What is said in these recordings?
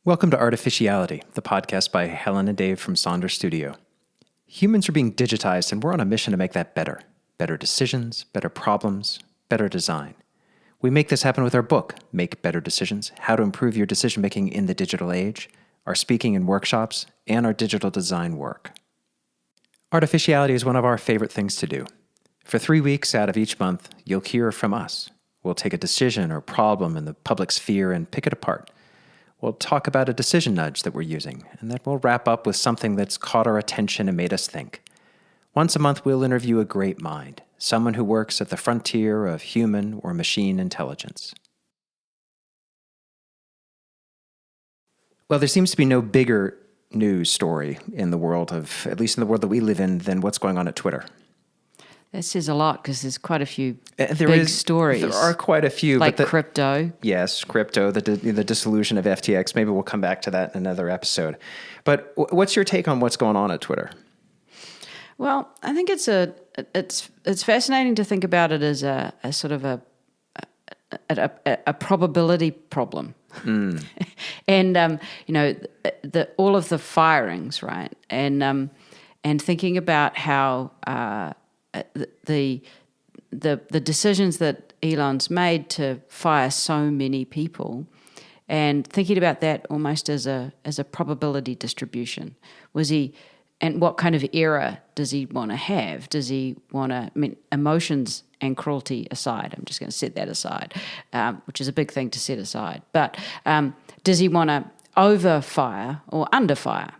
Welcome to Artificiality, the podcast by Helen and Dave from Sonder Studio. Humans are being digitized, and we're on a mission to make that better. Better decisions, better problems, better design. We make this happen with our book, Make Better Decisions, How to Improve Your Decision-Making in the Digital Age, our speaking and workshops, and our digital design work. Artificiality is one of our favorite things to do. For 3 weeks out of each month, you'll hear from us. We'll take a decision or problem in the public sphere and pick it apart. We'll talk about a decision nudge that we're using, and then we'll wrap up with something that's caught our attention and made us think. Once a month, we'll interview a great mind, someone who works at the frontier of human or machine intelligence. Well, there seems to be no bigger news story in the world of, at least in the world that we live in, than what's going on at Twitter. That says a lot because there's quite a few big stories. There are quite a few. Like crypto. Yes, crypto, the dissolution of FTX. Maybe we'll come back to that in another episode. But what's your take on what's going on at Twitter? Well, I think it's fascinating to think about it as a sort of a probability problem. Mm. And all of the firings, right? And thinking about how the decisions that Elon's made to fire so many people, and thinking about that almost as a probability distribution. And what kind of era does he want to have? Does he want to, emotions and cruelty aside, I'm just going to set that aside, which is a big thing to set aside. But does he want to overfire or underfire?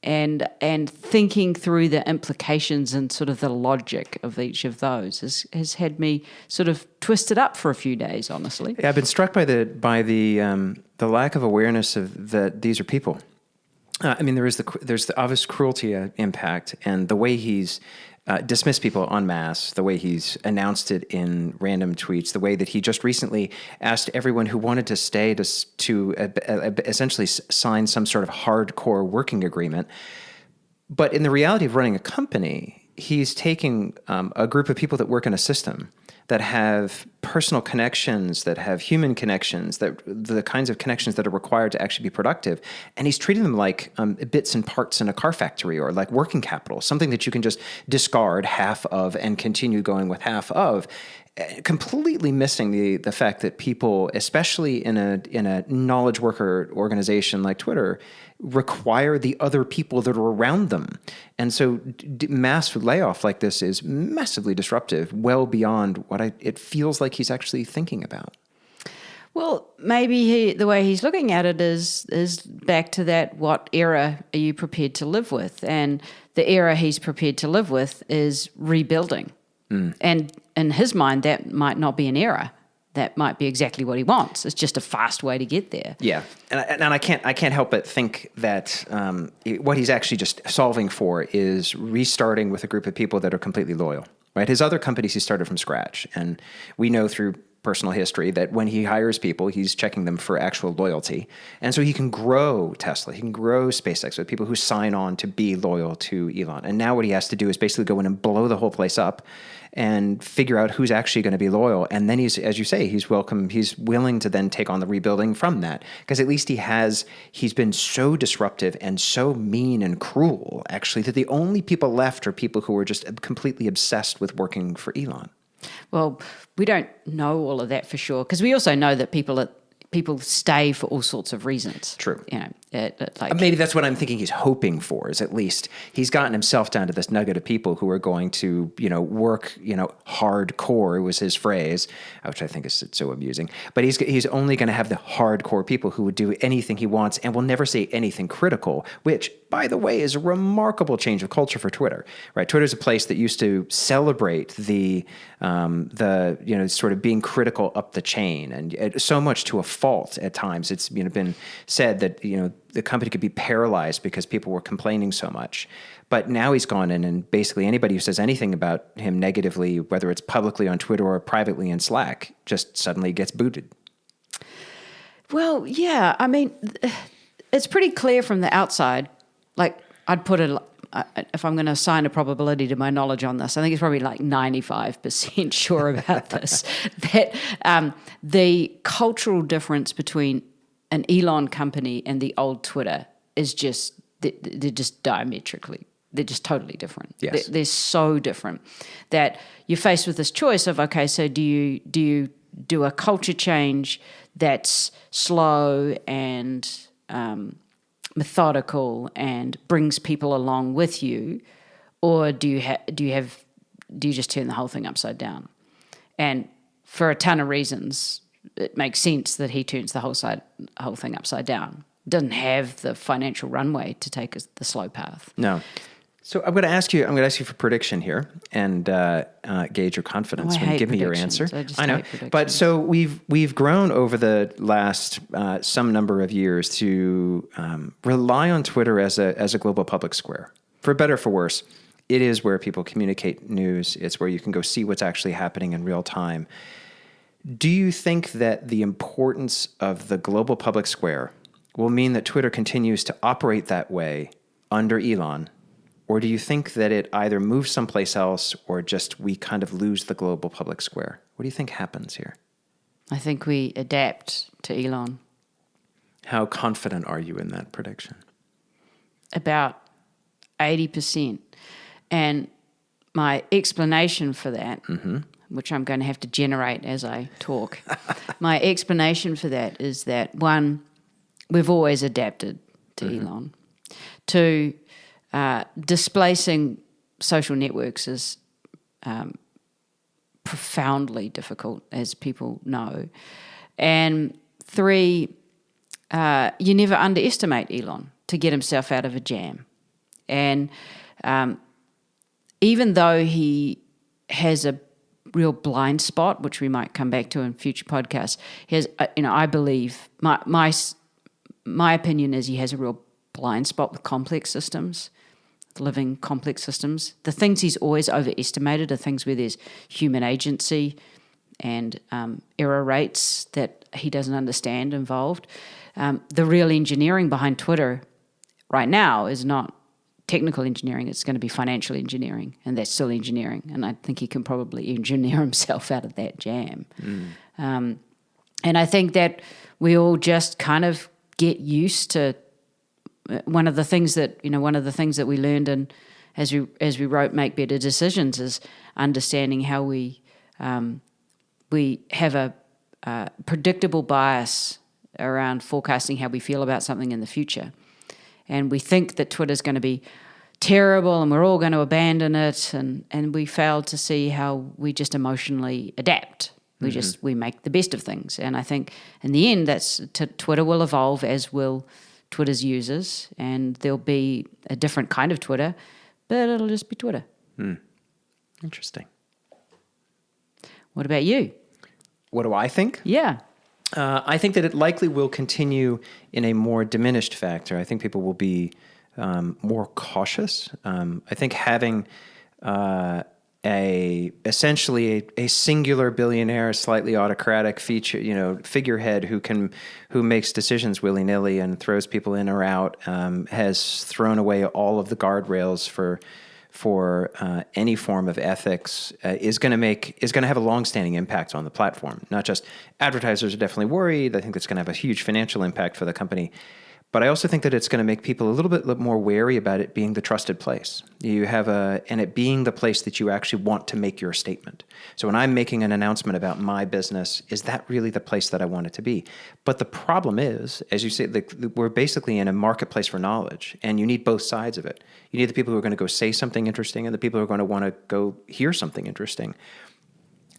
And thinking through the implications and sort of the logic of each of those has had me sort of twisted up for a few days, honestly. Yeah, I've been struck by the lack of awareness of that these are people. There's the obvious cruelty impact, and the way he's dismissed people en masse, the way he's announced it in random tweets, the way that he just recently asked everyone who wanted to stay to essentially sign some sort of hardcore working agreement. But in the reality of running a company, he's taking a group of people that work in a system that have personal connections, that have human connections, that the kinds of connections that are required to actually be productive. And he's treating them like bits and parts in a car factory, or like working capital, something that you can just discard half of and continue going with half of, completely missing the fact that people, especially in a knowledge worker organization like Twitter, require the other people that are around them. And so mass layoff like this is massively disruptive, well beyond what it feels like he's actually thinking about. Well, maybe the way he's looking at it is back to that, what era are you prepared to live with? And the era he's prepared to live with is rebuilding. Mm. And in his mind, that might not be an era. That might be exactly what he wants. It's just a fast way to get there. Yeah, and I can't help but think that what he's actually just solving for is restarting with a group of people that are completely loyal. Right? His other companies, he started from scratch, and we know through personal history that when he hires people, he's checking them for actual loyalty. And so he can grow Tesla, he can grow SpaceX with people who sign on to be loyal to Elon. And now what he has to do is basically go in and blow the whole place up and figure out who's actually going to be loyal. And then he's, as you say, he's willing to then take on the rebuilding from that. Because at least he's been so disruptive and so mean and cruel, actually, that the only people left are people who are just completely obsessed with working for Elon. Well, we don't know all of that for sure, because we also know that people stay for all sorts of reasons. True. Maybe that's what I'm thinking he's hoping for, is at least he's gotten himself down to this nugget of people who are going to, work, hardcore was his phrase, which I think is so amusing. But he's only going to have the hardcore people who would do anything he wants and will never say anything critical, which, by the way, is a remarkable change of culture for Twitter, right? Twitter's a place that used to celebrate the sort of being critical up the chain, and so much to a fault at times. It's been said that the company could be paralyzed because people were complaining so much. But now he's gone in, and basically anybody who says anything about him negatively, whether it's publicly on Twitter or privately in Slack, just suddenly gets booted. Well, yeah, it's pretty clear from the outside. Like, I'd put it, if I'm going to assign a probability to my knowledge on this, I think it's probably like 95% sure about this, that the cultural difference between an Elon company and the old Twitter is just, they're just diametrically, they're just totally different. Yes. They're so different that you're faced with this choice of, okay, so do you do a culture change that's slow and methodical and brings people along with you, or do you just turn the whole thing upside down? And for a ton of reasons, it makes sense that he turns the whole thing upside down. Doesn't have the financial runway to take the slow path. No. So I'm going to ask you for prediction here and gauge your confidence when you give me your answer. I know, but so we've grown over the last some number of years to rely on Twitter as a global public square. For better or for worse, it is where people communicate news. It's where you can go see what's actually happening in real time. Do you think that the importance of the global public square will mean that Twitter continues to operate that way under Elon? Or do you think that it either moves someplace else or just we kind of lose the global public square? What do you think happens here? I think we adapt to Elon. How confident are you in that prediction? About 80%. And my explanation for that, which I'm going to have to generate as I talk, my explanation for that is that, one, we've always adapted to Elon. Two, displacing social networks is profoundly difficult, as people know. And three, you never underestimate Elon to get himself out of a jam. And even though he has a real blind spot, which we might come back to in future podcasts, he has, I believe, my opinion is he has a real blind spot with complex systems, living complex systems. The things he's always overestimated are things where there's human agency and error rates that he doesn't understand involved. The real engineering behind Twitter right now is not technical engineering, it's going to be financial engineering, and that's still engineering. And I think he can probably engineer himself out of that jam. And I think that we all just kind of get used to one of the things that we learned and as we wrote Make Better Decisions is understanding how we have a predictable bias around forecasting how we feel about something in the future. And we think that Twitter's going to be terrible and we're all going to abandon it, and we fail to see how we just emotionally adapt. We make the best of things. And I think in the end, Twitter will evolve, as will Twitter's users, and there'll be a different kind of Twitter, but it'll just be Twitter. Interesting. What about you? What do I think? Yeah. I think that it likely will continue in a more diminished factor. I think people will be more cautious. I think having essentially a singular billionaire, slightly autocratic figurehead who makes decisions willy nilly and throws people in or out, has thrown away all of the guardrails for any form of ethics, is going to have a long-standing impact on the platform. Not just advertisers are definitely worried. I think that's going to have a huge financial impact for the company. But I also think that it's going to make people a little bit more wary about it being the trusted place. And it being the place that you actually want to make your statement. So when I'm making an announcement about my business, is that really the place that I want it to be? But the problem is, as you say, we're basically in a marketplace for knowledge, and you need both sides of it. You need the people who are going to go say something interesting and the people who are going to want to go hear something interesting.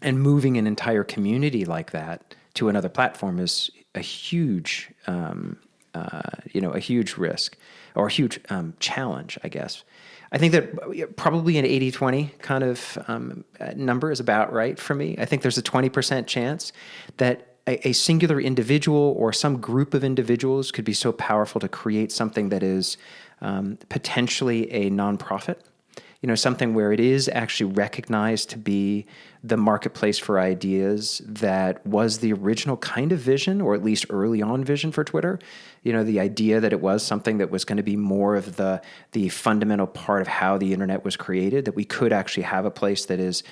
And moving an entire community like that to another platform is a huge a huge risk or a huge challenge, I guess. I think that probably an 80-20 kind of number is about right for me. I think there's a 20% chance that a singular individual or some group of individuals could be so powerful to create something that is potentially a nonprofit. Something where it is actually recognized to be the marketplace for ideas that was the original kind of vision, or at least early on vision for Twitter. The idea that it was something that was going to be more of the fundamental part of how the internet was created, that we could actually have a place that's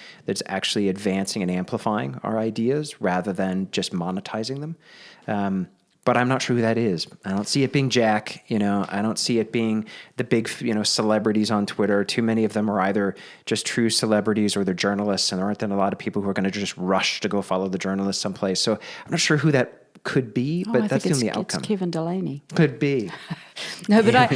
actually advancing and amplifying our ideas rather than just monetizing them. but I'm not sure who that is. I don't see it being Jack. I don't see it being the big, celebrities on Twitter. Too many of them are either just true celebrities or they're journalists, and there aren't then a lot of people who are going to just rush to go follow the journalist someplace. So I'm not sure who that could be, but that's the only outcome. It's Kevin Delaney. Could be. No, but I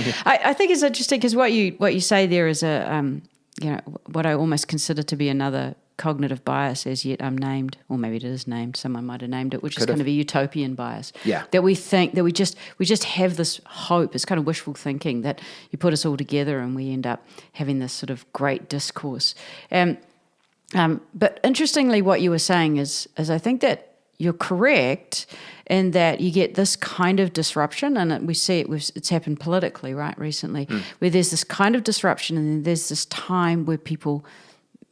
think it's interesting because what you say there is what I almost consider to be another cognitive bias as yet unnamed, or maybe it is named, someone might have named it, which is kind of a utopian bias. Yeah. That we think that we just have this hope, it's kind of wishful thinking that you put us all together and we end up having this sort of great discourse. But interestingly, what you were saying is I think that you're correct in that you get this kind of disruption, and we see it's happened politically, right, recently, where there's this kind of disruption and then there's this time where people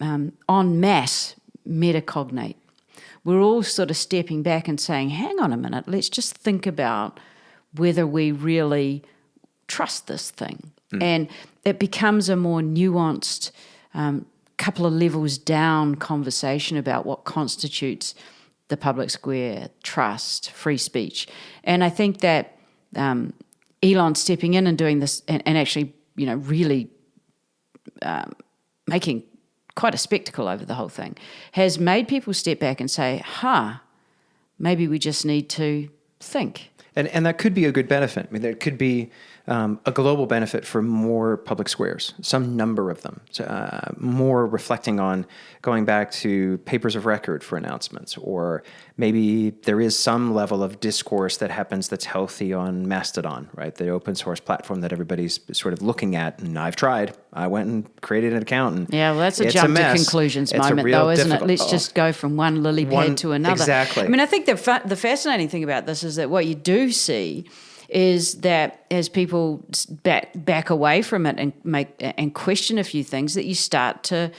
en masse metacognate. We're all sort of stepping back and saying, hang on a minute, let's just think about whether we really trust this thing. And it becomes a more nuanced, couple of levels down conversation about what constitutes the public square, trust, free speech. And I think that Elon stepping in and doing this and actually, really making quite a spectacle over the whole thing has made people step back and say, maybe we just need to think. And that could be a good benefit. I mean, there could be a global benefit for more public squares, some number of them, more reflecting on going back to papers of record for announcements, or maybe there is some level of discourse that happens that's healthy on Mastodon, right? The open source platform that everybody's sort of looking at. And I've tried. I went and created an account. And yeah, well, that's a jump to conclusions moment, though, isn't it? Let's just go from one lily pad to another. Exactly. I mean, I think the fascinating thing about this is that what you do see is that as people back away from it and question a few things, that you start to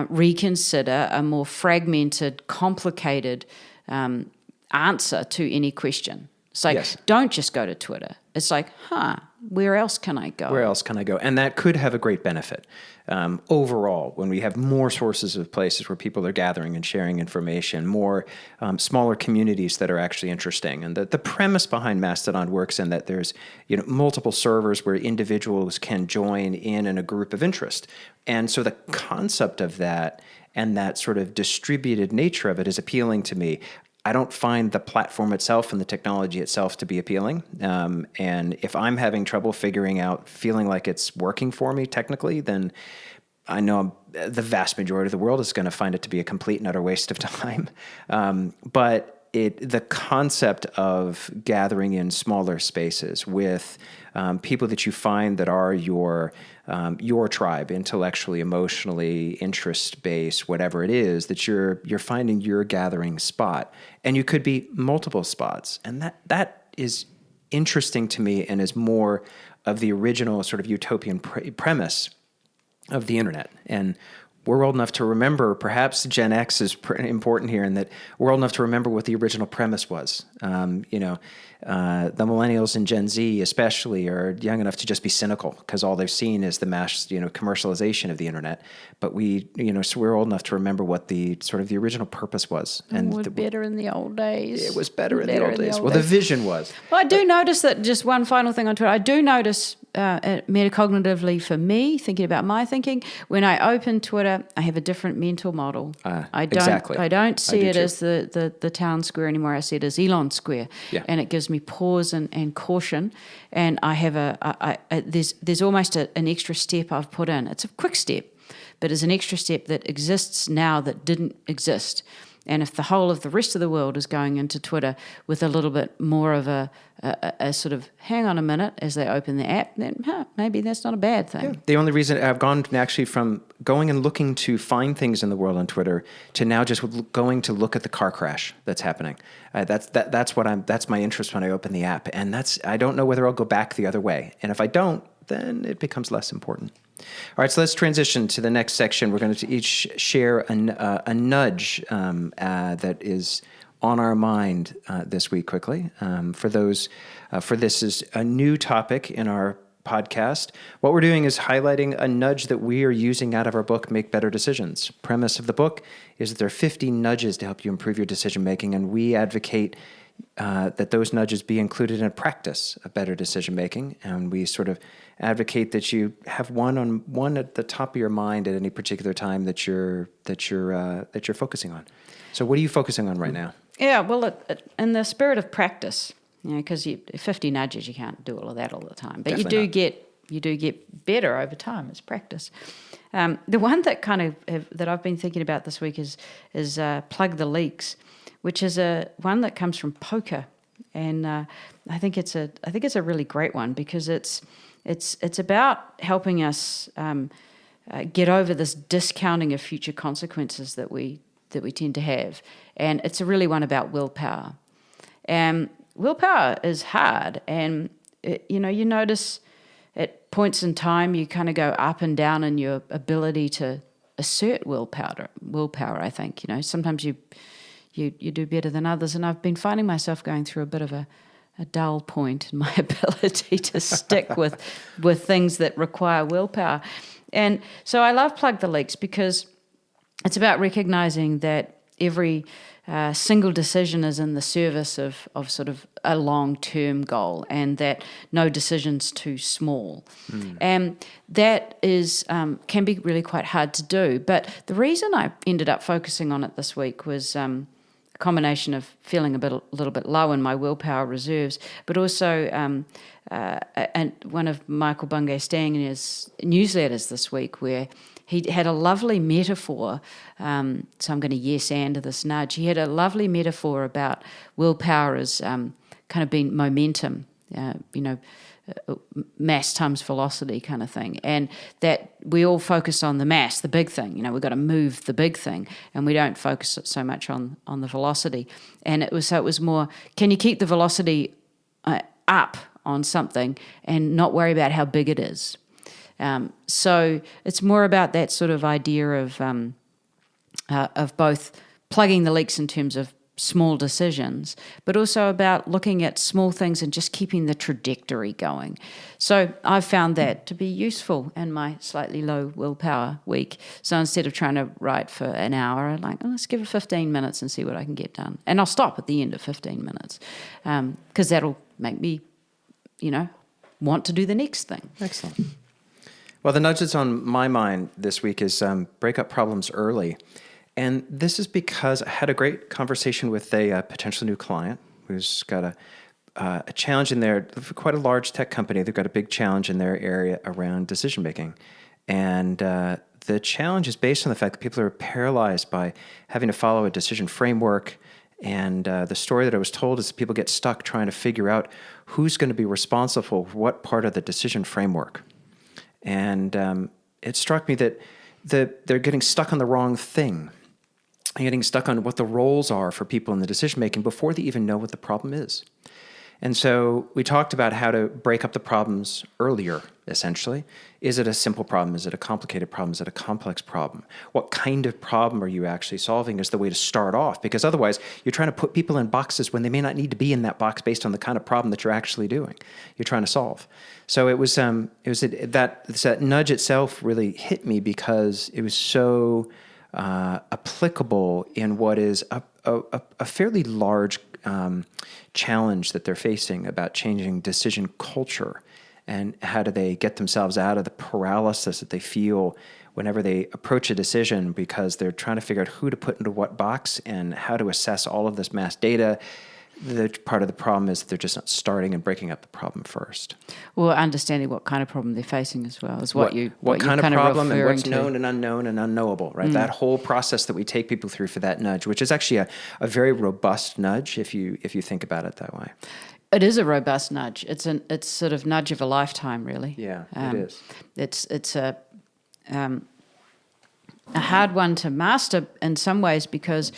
reconsider a more fragmented, complicated answer to any question. It's like, Don't just go to Twitter. It's like, where else can I go? Where else can I go? And that could have a great benefit overall when we have more sources of places where people are gathering and sharing information, more smaller communities that are actually interesting. And the premise behind Mastodon works in that there's multiple servers where individuals can join in a group of interest. And so the concept of that and that sort of distributed nature of it is appealing to me. I don't find the platform itself and the technology itself to be appealing. And if I'm having trouble feeling like it's working for me technically, then I know the vast majority of the world is going to find it to be a complete and utter waste of time. But the concept of gathering in smaller spaces with people that you find that are your tribe, intellectually, emotionally, interest-based, whatever it is, that you're finding your gathering spot. And you could be multiple spots. And that is interesting to me and is more of the original sort of utopian premise of the internet. And we're old enough to remember, perhaps Gen X is important here in that we're old enough to remember what the original premise was. The millennials and Gen Z especially are young enough to just be cynical because all they've seen is the mass, commercialization of the internet. But so we're old enough to remember what the sort of the original purpose was. And it was better in the old days. It was better in the old days. Well, the vision was. Well, I do notice that, just one final thing on Twitter, I do notice metacognitively for me, thinking about my thinking, when I open Twitter, I have a different mental model. Exactly. I don't see it as the town square anymore. I see it as Elon Square. Yeah. And it gives me pause and caution. And I have there's almost an extra step I've put in. It's a quick step, but it's an extra step that exists now that didn't exist. And if the whole of the rest of the world is going into Twitter with a little bit more of a sort of hang on a minute as they open the app, then maybe that's not a bad thing. Yeah. The only reason I've gone actually from going and looking to find things in the world on Twitter to now just going to look at the car crash that's happening. That's my interest when I open the app, and I don't know whether I'll go back the other way. And if I don't, then it becomes less important. All right, so let's transition to the next section. We're going to each share a nudge that is on our mind this week quickly. For this is a new topic in our podcast. What we're doing is highlighting a nudge that we are using out of our book, Make Better Decisions. Premise of the book is that there are 50 nudges to help you improve your decision making, and we advocate that those nudges be included in a practice of better decision making, and we sort of advocate that you have one at the top of your mind at any particular time that you're focusing on. So, what are you focusing on right now? Yeah, well, in the spirit of practice, because 50 nudges, you can't do all of that all the time, but Definitely you do get better over time. It's practice. The one that that I've been thinking about this week is plug the leaks, which is one that comes from poker, and I think it's a really great one because it's about helping us get over this discounting of future consequences that we tend to have, and it's a really one about willpower. Willpower is hard, and you notice at points in time you kind of go up and down in your ability to assert willpower. I think sometimes you do better than others, and I've been finding myself going through a bit of a dull point in my ability to stick with things that require willpower. And so I love Plug the Leaks because it's about recognizing that every single decision is in the service of sort of a long-term goal, and that no decision's too small. And that is can be really quite hard to do. But the reason I ended up focusing on it this week was a combination of feeling a little bit low in my willpower reserves, but also and one of Michael Bungay Stanger's newsletters this week where he had a lovely metaphor, so I'm going to yes and this nudge. He had a lovely metaphor about willpower as kind of being momentum, mass times velocity kind of thing, and that we all focus on the mass, the big thing. We've got to move the big thing, and we don't focus so much on the velocity. And it was more, can you keep the velocity up on something and not worry about how big it is? So it's more about that sort of idea of both plugging the leaks in terms of small decisions, but also about looking at small things and just keeping the trajectory going. So I've found that to be useful in my slightly low willpower week. So instead of trying to write for an hour, I'm like, let's give it 15 minutes and see what I can get done. And I'll stop at the end of 15 minutes because that'll make me, want to do the next thing. Excellent. Well, the nudge that's on my mind this week is break up problems early. And this is because I had a great conversation with a potential new client who's got a challenge in there, quite a large tech company. They've got a big challenge in their area around decision making. And the challenge is based on the fact that people are paralyzed by having to follow a decision framework. And the story that I was told is that people get stuck trying to figure out who's going to be responsible for what part of the decision framework. And it struck me that they're getting stuck on the wrong thing. They're getting stuck on what the roles are for people in the decision making before they even know what the problem is. And so we talked about how to break up the problems earlier, essentially. Is it a simple problem? Is it a complicated problem? Is it a complex problem? What kind of problem are you actually solving is the way to start off, because otherwise you're trying to put people in boxes when they may not need to be in that box based on the kind of problem that you're actually you're trying to solve. So it was that nudge itself really hit me because it was so applicable in what is a fairly large challenge that they're facing about changing decision culture, and how do they get themselves out of the paralysis that they feel whenever they approach a decision, because they're trying to figure out who to put into what box and how to assess all of this mass data. The part of the problem is that they're just not starting and breaking up the problem first. Well, understanding what kind of problem they're facing as well is what kind of problem and what's to. known and unknowable, right? That whole process that we take people through for that nudge, which is actually a very robust nudge if you think about it that way. It is a robust nudge. It's sort of nudge of a lifetime, really. Yeah, it is. It's a hard one to master in some ways because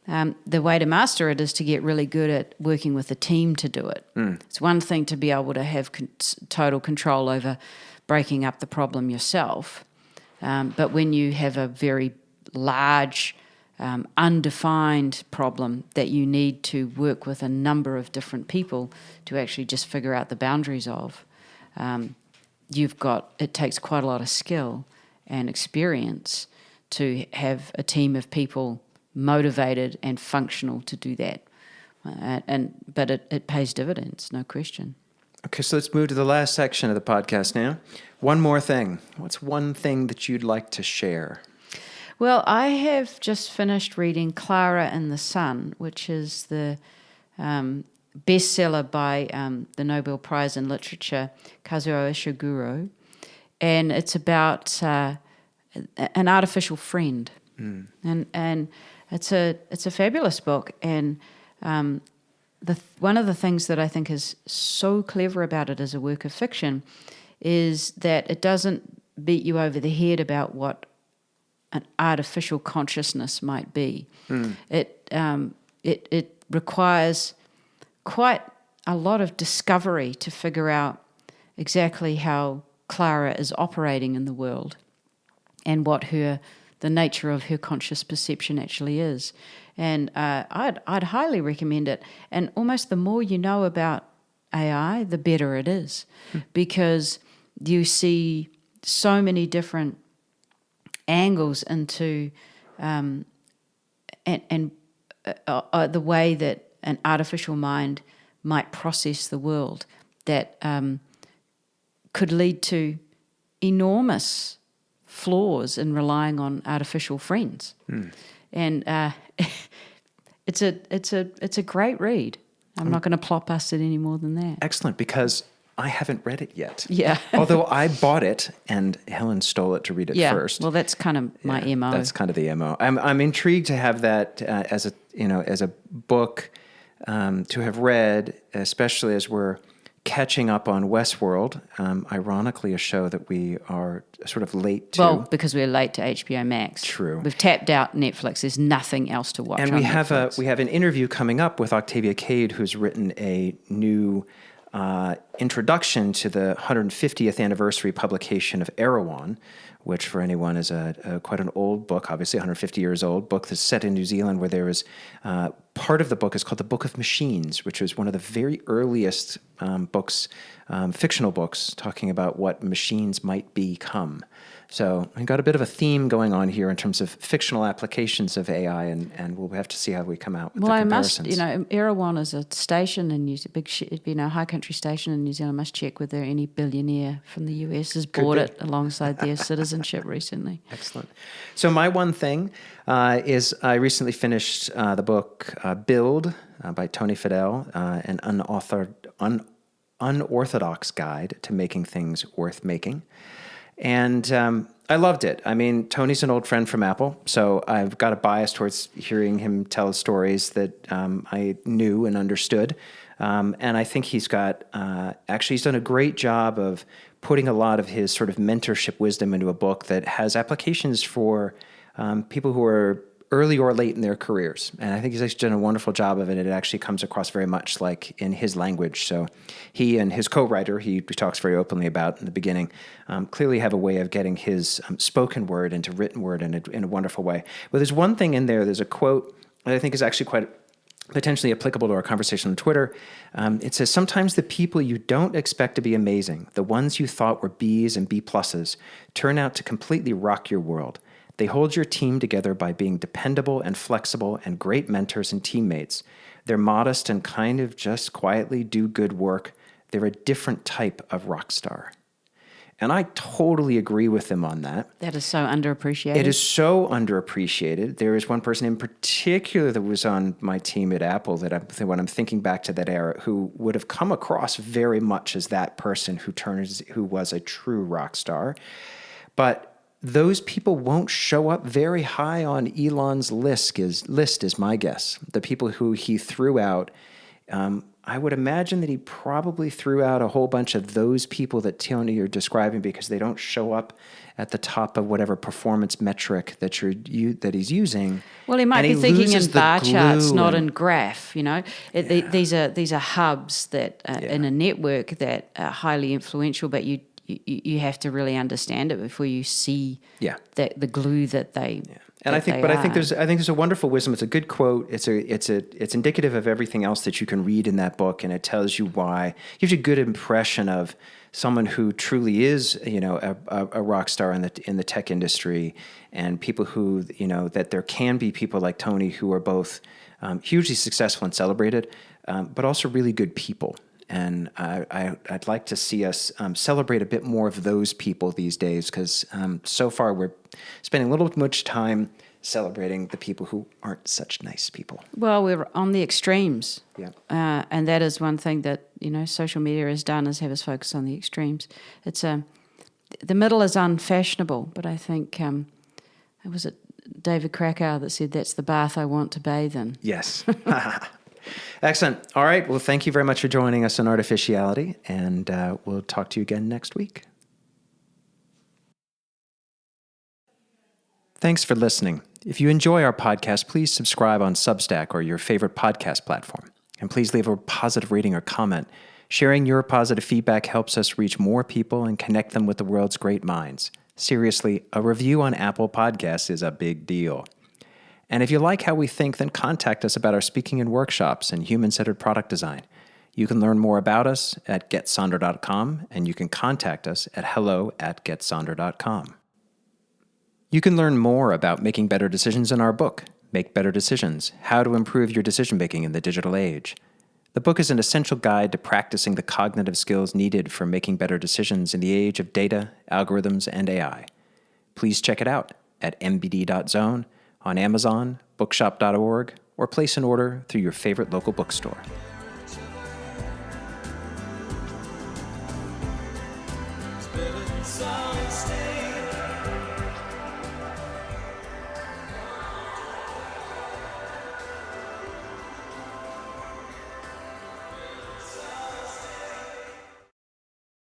the way to master it is to get really good at working with a team to do it. It's one thing to be able to have total control over breaking up the problem yourself, but when you have a very large, undefined problem that you need to work with a number of different people to actually just figure out the boundaries of, it takes quite a lot of skill and experience to have a team of people motivated and functional to do that but it pays dividends, no question. Okay, so let's move to the last section of the podcast now. One more thing. What's one thing that you'd like to share? Well, I have just finished reading Clara and the Sun, which is the bestseller by the Nobel Prize in Literature, Kazuo Ishiguro. And it's about an artificial friend. And it's a fabulous book. And one of the things that I think is so clever about it as a work of fiction is that it doesn't beat you over the head about what an artificial consciousness might be. It requires quite a lot of discovery to figure out exactly how Clara is operating in the world and what the nature of her conscious perception actually is. And I'd highly recommend it. And almost the more you know about AI, the better it is, because you see so many different angles into the way that an artificial mind might process the world that could lead to enormous flaws in relying on artificial friends. And it's a great read. I'm not going to plop us it any more than that. Excellent, because I haven't read it yet. Yeah. Although I bought it and Helen stole it to read it first. Well, that's kind of my MO. That's kind of the MO. I'm intrigued to have that as a book to have read, especially as we're catching up on Westworld, ironically a show that we are sort of late to. Well, because we're late to HBO Max. True. We've tapped out Netflix. There's nothing else to watch and on we have Netflix. we have an interview coming up with Octavia Cade, who's written a new introduction to the 150th anniversary publication of Erewhon, which for anyone is quite an old book, obviously 150 years old, book that's set in New Zealand, where there is part of the book is called The Book of Machines, which was one of the very earliest books, fictional books, talking about what machines might become. So we got a bit of a theme going on here in terms of fictional applications of AI, and we'll have to see how we come out with the comparisons. Erewhon is a station in high country station in New Zealand. I must check whether any billionaire from the US has bought it alongside their citizenship recently. Excellent. So my one thing is I recently finished the book Build by Tony Fadell, an unorthodox guide to making things worth making. And I loved it. I mean, Tony's an old friend from Apple, so I've got a bias towards hearing him tell stories that I knew and understood. And I think he's got, he's done a great job of putting a lot of his sort of mentorship wisdom into a book that has applications for people who are early or late in their careers. And I think he's actually done a wonderful job of it. It actually comes across very much like in his language. So he and his co-writer, he talks very openly about in the beginning, clearly have a way of getting his spoken word into written word in a wonderful way. But there's one thing in there, there's a quote that I think is actually quite potentially applicable to our conversation on Twitter. It says, sometimes the people you don't expect to be amazing, the ones you thought were Bs and B pluses, turn out to completely rock your world. They hold your team together by being dependable and flexible and great mentors and teammates. They're modest and kind of just quietly do good work. They're a different type of rock star. And I totally agree with him on that. That is so underappreciated. It is so underappreciated. There is one person in particular that was on my team at Apple that when I'm thinking back to that era, who would have come across very much as that person who was a true rock star. But those people won't show up very high on Elon's list is my guess. The people who he threw out, I would imagine that he probably threw out a whole bunch of those people that Tony you're describing because they don't show up at the top of whatever performance metric that he's using. Well, he might be thinking in bar charts, not in graph. These are hubs that in a network that are highly influential, but you have to really understand it before you see the glue that they And I that think, they but are. I think there's a wonderful wisdom. It's a good quote. It's indicative of everything else that you can read in that book, and it tells you why. Gives you a good impression of someone who truly is, a rock star in the tech industry, and people who, that there can be people like Tony who are both hugely successful and celebrated, but also really good people. And I'd like to see us celebrate a bit more of those people these days, because so far we're spending a little too much time celebrating the people who aren't such nice people. Well, we're on the extremes. Yeah. And that is one thing that, social media has done, is have us focus on the extremes. It's the middle is unfashionable, but I think, was it David Krakauer that said, that's the bath I want to bathe in? Yes. Excellent. All right. Well, thank you very much for joining us on Artificiality, and we'll talk to you again next week. Thanks for listening. If you enjoy our podcast, please subscribe on Substack or your favorite podcast platform. And please leave a positive rating or comment. Sharing your positive feedback helps us reach more people and connect them with the world's great minds. Seriously, a review on Apple Podcasts is a big deal. And if you like how we think, then contact us about our speaking and workshops and human-centered product design. You can learn more about us at getsonder.com, and you can contact us at hello@getsonder.com. You can learn more about making better decisions in our book, Make Better Decisions: How to Improve Your Decision-Making in the Digital Age. The book is an essential guide to practicing the cognitive skills needed for making better decisions in the age of data, algorithms, and AI. Please check it out at mbd.zone, on Amazon, bookshop.org, or place an order through your favorite local bookstore. Stay